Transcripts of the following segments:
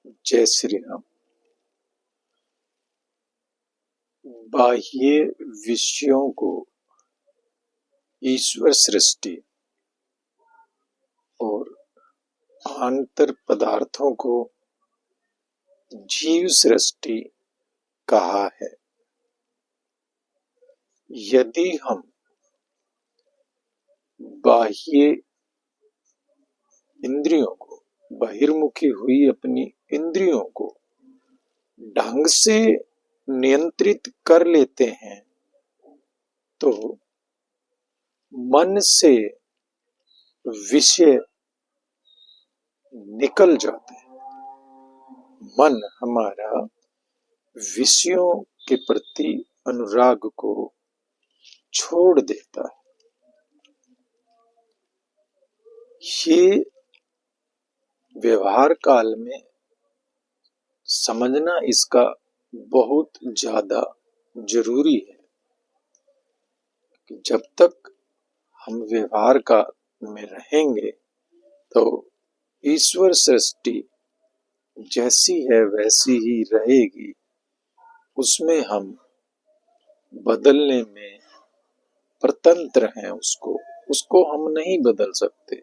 जय श्री राम। बाह्य विषयों को ईश्वर सृष्टि और आंतर पदार्थों को जीव सृष्टि कहा है। यदि हम बाह्य इंद्रियों को, बहिर्मुखी हुई अपनी इंद्रियों को ढंग से नियंत्रित कर लेते हैं तो मन से विषय निकल जाते हैं। मन हमारा विषयों के प्रति अनुराग को छोड़ देता है। ये व्यवहार काल में समझना इसका बहुत ज्यादा जरूरी है कि जब तक हम व्यवहार का में रहेंगे तो ईश्वर सृष्टि जैसी है वैसी ही रहेगी। उसमें हम बदलने में प्रतंत्र हैं, उसको हम नहीं बदल सकते।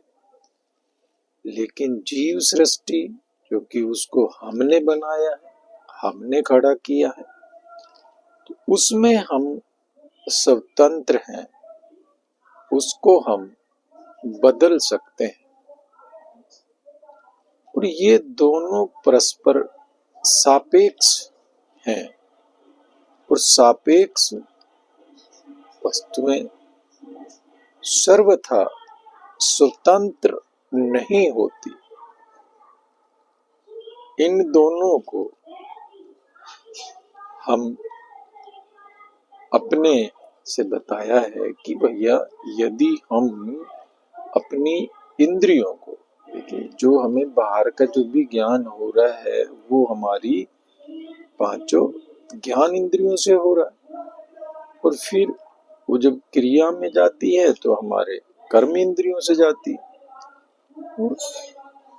लेकिन जीव सृष्टि जो कि उसको हमने बनाया है, हमने खड़ा किया है, तो उसमें हम स्वतंत्र हैं, उसको हम बदल सकते हैं। और ये दोनों परस्पर सापेक्ष हैं और सापेक्ष वस्तुएं सर्वथा स्वतंत्र नहीं होती। इन दोनों को हम अपने से बताया है कि भैया यदि हम अपनी इंद्रियों को, देखिए जो हमें बाहर का जो भी ज्ञान हो रहा है वो हमारी पांचों ज्ञान इंद्रियों से हो रहा है, और फिर वो जब क्रिया में जाती है तो हमारे कर्म इंद्रियों से जाती है।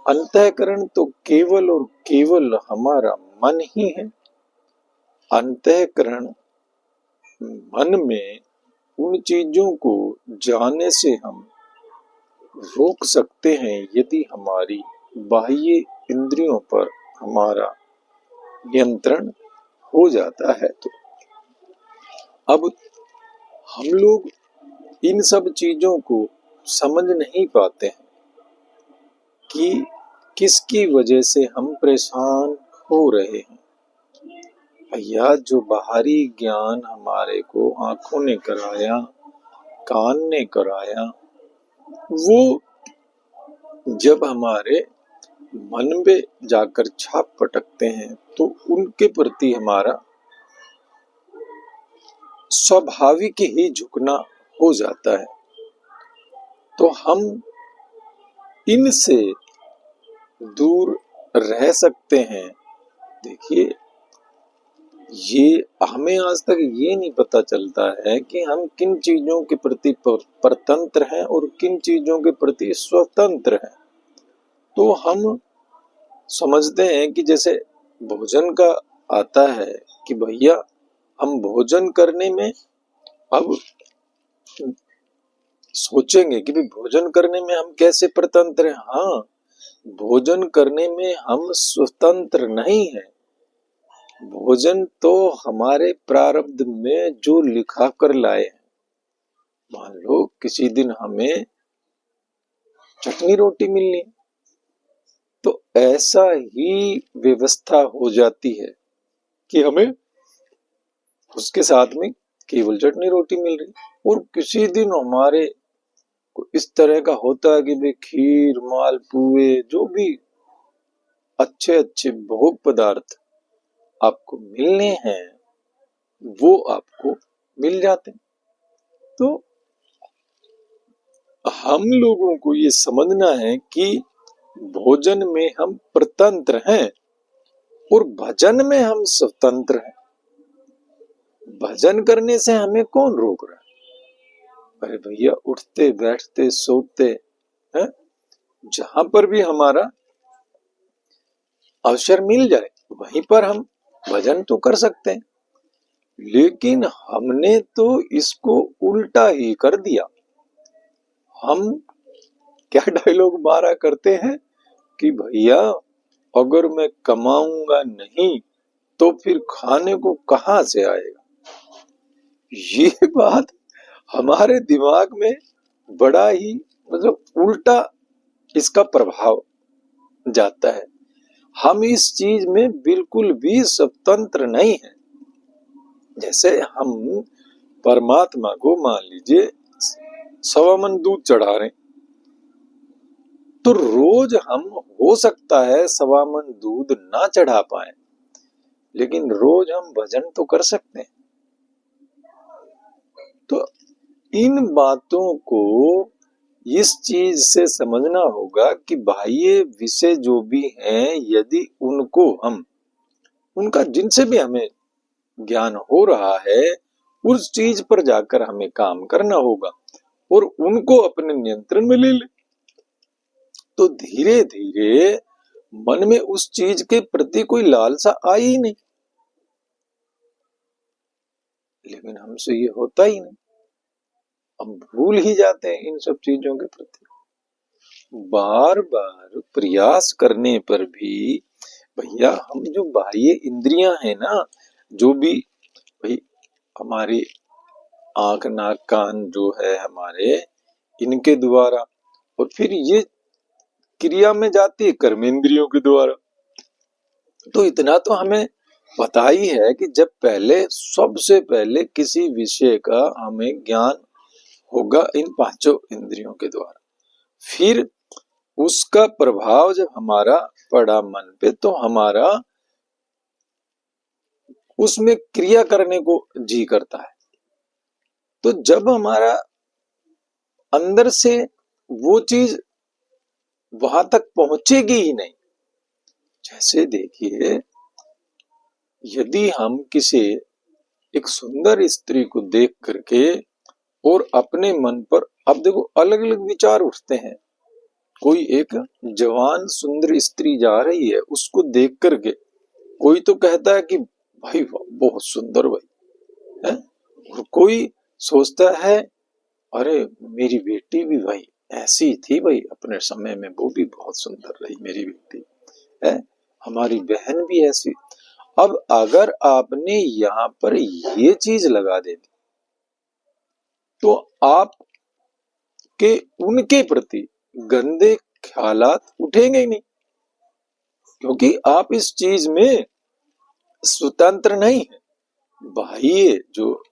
अंतःकरण तो केवल और केवल हमारा मन ही है। अंतःकरण मन में उन चीजों को जाने से हम रोक सकते हैं यदि हमारी बाह्य इंद्रियों पर हमारा नियंत्रण हो जाता है। तो अब हम लोग इन सब चीजों को समझ नहीं पाते हैं कि किसकी वजह से हम परेशान हो रहे हैं। भैया जो बाहरी ज्ञान हमारे को आंखों ने कराया, कान ने कराया, वो जब हमारे मन में जाकर छाप पटकते हैं तो उनके प्रति हमारा स्वाभाविक ही झुकना हो जाता है। तो हम इनसे दूर रह सकते हैं। देखिए ये हमें आज तक ये नहीं पता चलता है कि हम किन चीजों के प्रति परतंत्र हैं और किन चीजों के प्रति स्वतंत्र हैं। तो हम समझते हैं कि जैसे भोजन का आता है कि भैया हम भोजन करने में अब सोचेंगे कि भाई भोजन करने में हम कैसे परतंत्र हैं। हाँ, भोजन करने में हम स्वतंत्र नहीं हैं। भोजन तो हमारे प्रारब्ध में जो लिखा कर लाए हैं। मान लो किसी दिन हमें चटनी रोटी मिलनी तो ऐसा ही व्यवस्था हो जाती है कि हमें उसके साथ में केवल चटनी रोटी मिल रही। और किसी दिन हमारे को इस तरह का होता है कि भाई खीर, मालपुए, जो भी अच्छे अच्छे भोग पदार्थ आपको मिलने हैं वो आपको मिल जाते हैं। तो हम लोगों को ये समझना है कि भोजन में हम प्रतंत्र हैं और भजन में हम स्वतंत्र हैं। भजन करने से हमें कौन रोक रहा है? अरे भैया उठते बैठते सोते हैं, जहां पर भी हमारा अवसर मिल जाए वहीं पर हम भजन तो कर सकते हैं। लेकिन हमने तो इसको उल्टा ही कर दिया। हम क्या डायलॉग मारा करते हैं कि भैया अगर मैं कमाऊंगा नहीं तो फिर खाने को कहाँ से आएगा। ये बात हमारे दिमाग में बड़ा ही मतलब उल्टा इसका प्रभाव जाता है। हम इस चीज में बिल्कुल भी स्वतंत्र नहीं है। जैसे हम परमात्मा को मान लीजिए 1.25 मन दूध चढ़ा रहे, तो रोज हम हो सकता है 1.25 मन दूध ना चढ़ा पाए, लेकिन रोज हम भजन तो कर सकते हैं। तो इन बातों को इस चीज से समझना होगा कि बाह्य विषय जो भी हैं, यदि उनको हम उनका जिनसे भी हमें ज्ञान हो रहा है उस चीज पर जाकर हमें काम करना होगा और उनको अपने नियंत्रण में ले ले, तो धीरे धीरे मन में उस चीज के प्रति कोई लालसा आई ही नहीं। लेकिन हमसे ये होता ही नहीं, हम भूल ही जाते हैं इन सब चीजों के प्रति। बार बार प्रयास करने पर भी भैया हम जो बाह्य इंद्रियां हैं ना, जो भी भाई हमारी आंख नाक कान जो है हमारे, इनके द्वारा, और फिर ये क्रिया में जाती है कर्मेंद्रियों के द्वारा। तो इतना तो हमें पता ही है कि जब पहले सबसे पहले किसी विषय का हमें ज्ञान होगा इन 5 इंद्रियों के द्वारा, फिर उसका प्रभाव जब हमारा पड़ा मन पे तो हमारा उसमें क्रिया करने को जी करता है। तो जब हमारा अंदर से वो चीज वहां तक पहुंचेगी ही नहीं। जैसे देखिए, यदि हम किसी एक सुंदर स्त्री को देख करके और अपने मन पर, अब देखो अलग अलग विचार उठते हैं। कोई एक जवान सुंदर स्त्री जा रही है, उसको देख करके कोई तो कहता है कि भाई बहुत सुंदर भाई है, और कोई सोचता है अरे मेरी बेटी भी भाई ऐसी थी भाई, अपने समय में वो भी बहुत सुंदर रही मेरी बेटी है, हमारी बहन भी ऐसी। अब अगर आपने यहाँ पर ये चीज लगा दे दी तो आप के उनके प्रति गंदे ख्यालात उठेंगे ही नहीं, क्योंकि आप इस चीज में स्वतंत्र नहीं है। बाह्य जो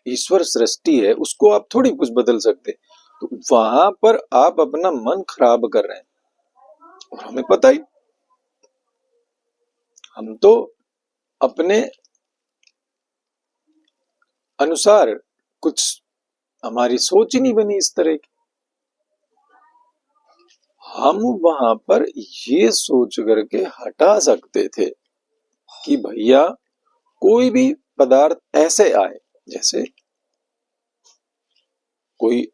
ईश्वर सृष्टि है उसको आप थोड़ी कुछ बदल सकते, तो वहां पर आप अपना मन खराब कर रहे हैं। और हमें पता ही, हम तो अपने अनुसार कुछ, हमारी सोच ही नहीं बनी इस तरह की। हम वहां पर ये सोच करके हटा सकते थे कि भैया कोई भी पदार्थ ऐसे आए, जैसे कोई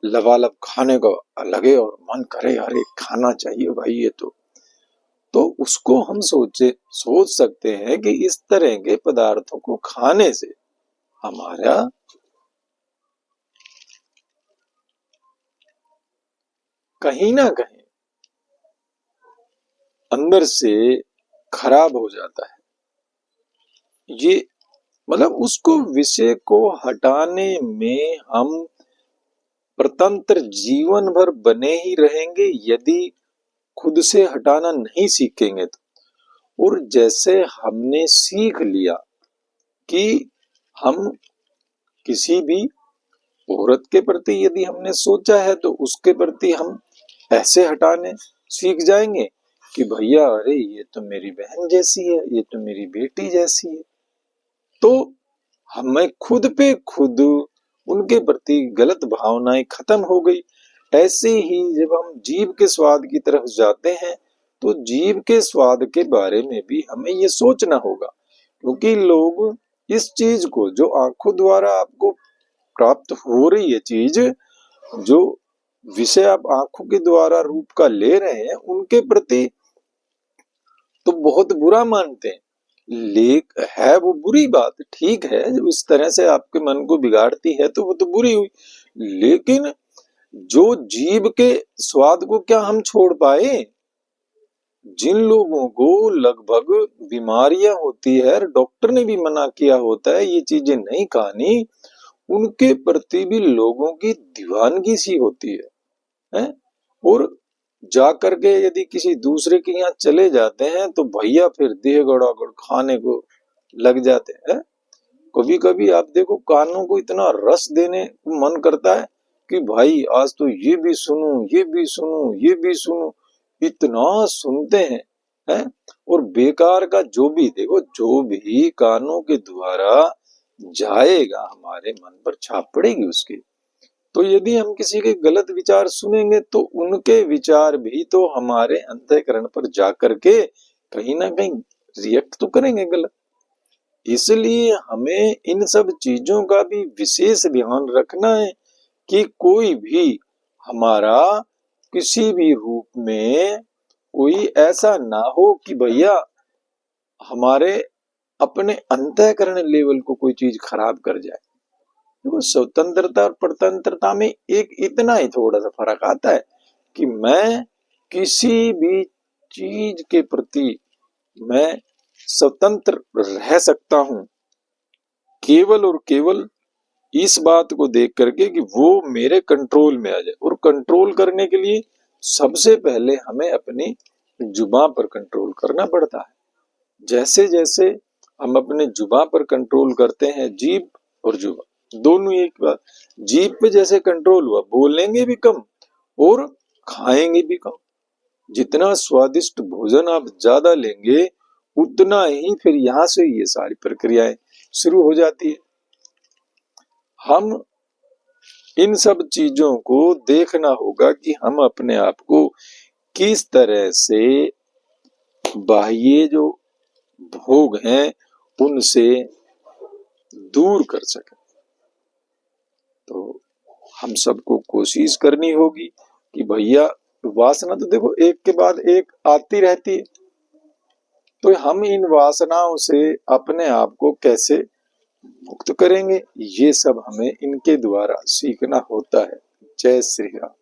लबालब खाने को लगे और मन करे अरे खाना चाहिए भाई ये तो उसको हम सोच सकते हैं कि इस तरह के पदार्थों को खाने से हमारा कहीं ना कहीं अंदर से खराब हो जाता है। ये मतलब उसको विषय को हटाने में हम प्रतंत्र जीवन भर बने ही रहेंगे यदि खुद से हटाना नहीं सीखेंगे तो। और जैसे हमने सीख लिया कि हम किसी भी औरत के प्रति यदि हमने सोचा है तो उसके प्रति हम ऐसे हटाने सीख जाएंगे कि भैया अरे ये तो मेरी बहन जैसी है, ये तो मेरी बेटी जैसी है। तो हमें खुद पे खुद उनके प्रति गलत भावनाएं खत्म हो गई। ऐसे ही जब हम जीव के स्वाद की तरफ जाते हैं तो जीव के स्वाद के बारे में भी हमें ये सोचना होगा, क्योंकि लोग इस चीज को जो आंखों द्वारा आपको प्राप्त हो रही है चीज, जो विषय आप आंखों के द्वारा रूप का ले रहे हैं, उनके प्रति तो बहुत बुरा मानते हैं। है वो बुरी बात, ठीक है, जो इस तरह से आपके मन को बिगाड़ती है तो वो तो बुरी हुई, लेकिन जो जीभ के स्वाद को क्या हम छोड़ पाए? जिन लोगों को लगभग बीमारियां होती है, डॉक्टर ने भी मना किया होता है ये चीजें नहीं खानी, उनके प्रति भी लोगों की दीवानगी सी होती है? और जा करके यदि किसी दूसरे के यहाँ चले जाते हैं तो भैया फिर देह गड़ागड़ खाने को लग जाते हैं। कभी कभी आप देखो कानों को इतना रस देने को मन करता है कि भाई आज तो ये भी सुनूं, ये भी सुनूं, ये भी सुनूं, इतना सुनते हैं? और बेकार का जो भी देखो, जो भी कानों के द्वारा जाएगा हमारे मन पर छाप पड़ेगी उसकी। तो यदि हम किसी के गलत विचार सुनेंगे तो उनके विचार भी तो हमारे अंतःकरण पर जाकर के कहीं ना कहीं रिएक्ट तो करेंगे गलत। इसलिए हमें इन सब चीजों का भी विशेष ध्यान रखना है कि कोई भी हमारा किसी भी रूप में कोई ऐसा ना हो कि भैया हमारे अपने अंतःकरण लेवल को कोई चीज खराब कर जाए। देखो स्वतंत्रता और परतंत्रता में एक इतना ही थोड़ा सा फर्क आता है कि मैं किसी भी चीज के प्रति मैं स्वतंत्र रह सकता हूं, केवल और केवल इस बात को देख करके कि वो मेरे कंट्रोल में आ जाए। और कंट्रोल करने के लिए सबसे पहले हमें अपनी जुबान पर कंट्रोल करना पड़ता है। जैसे जैसे हम अपने जुबान पर कंट्रोल करते हैं, जीभ और जुबान दोनों एक बात, जीभ पे जैसे कंट्रोल हुआ बोलेंगे भी कम और खाएंगे भी कम। जितना स्वादिष्ट भोजन आप ज्यादा लेंगे उतना ही फिर यहाँ से ये सारी प्रक्रियाएं शुरू हो जाती है। हम इन सब चीजों को देखना होगा कि हम अपने आप को किस तरह से बाह्य जो भोग हैं उनसे दूर कर सके। तो हम सबको कोशिश करनी होगी कि भैया वासना तो देखो एक के बाद एक आती रहती है, तो हम इन वासनाओं से अपने आप को कैसे मुक्त करेंगे, ये सब हमें इनके द्वारा सीखना होता है। जय श्री राम।